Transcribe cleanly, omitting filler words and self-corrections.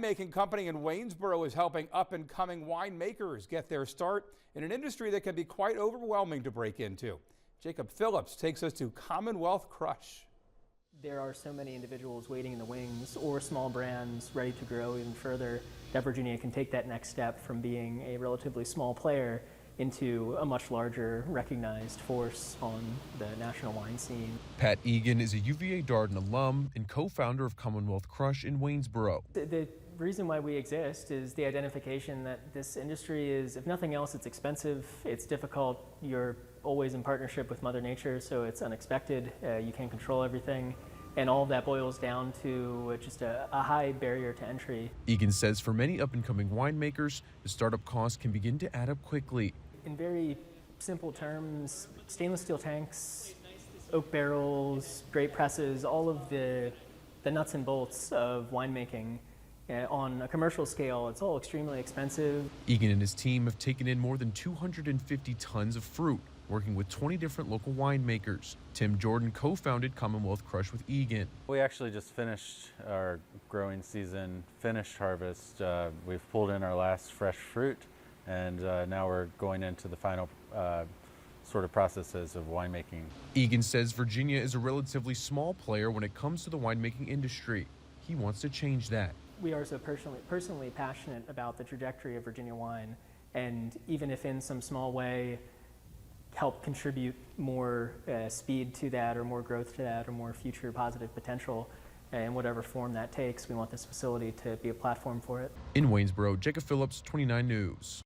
Making company in Waynesboro is helping up-and-coming winemakers get their start in an industry that can be quite overwhelming to break into. Jacob Phillips takes us to Commonwealth Crush. There are so many individuals waiting in the wings or small brands ready to grow even further that Virginia can take that next step from being a relatively small player into a much larger recognized force on the national wine scene. Pat Egan is a UVA Darden alum and co-founder of Commonwealth Crush in Waynesboro. The reason why we exist is the identification that this industry is, if nothing else, it's expensive, it's difficult, you're always in partnership with Mother Nature, so it's unexpected, you can't control everything. And all of that boils down to just a high barrier to entry. Egan says for many up-and-coming winemakers, the startup costs can begin to add up quickly. In very simple terms, stainless steel tanks, oak barrels, grape presses, all of the nuts and bolts of winemaking. On a commercial scale, it's all extremely expensive. Egan and his team have taken in more than 250 tons of fruit, working with 20 different local winemakers. Tim Jordan co-founded Commonwealth Crush with Egan. We actually just finished our growing season, finished harvest. We've pulled in our last fresh fruit, and now we're going into the final sort of processes of winemaking. Egan says Virginia is a relatively small player when it comes to the winemaking industry. He wants to change that. We are so personally passionate about the trajectory of Virginia wine, and even if in some small way help contribute more speed to that, or more growth to that, or more future positive potential in whatever form that takes, we want this facility to be a platform for it. In Waynesboro, Jacob Phillips, 29 News.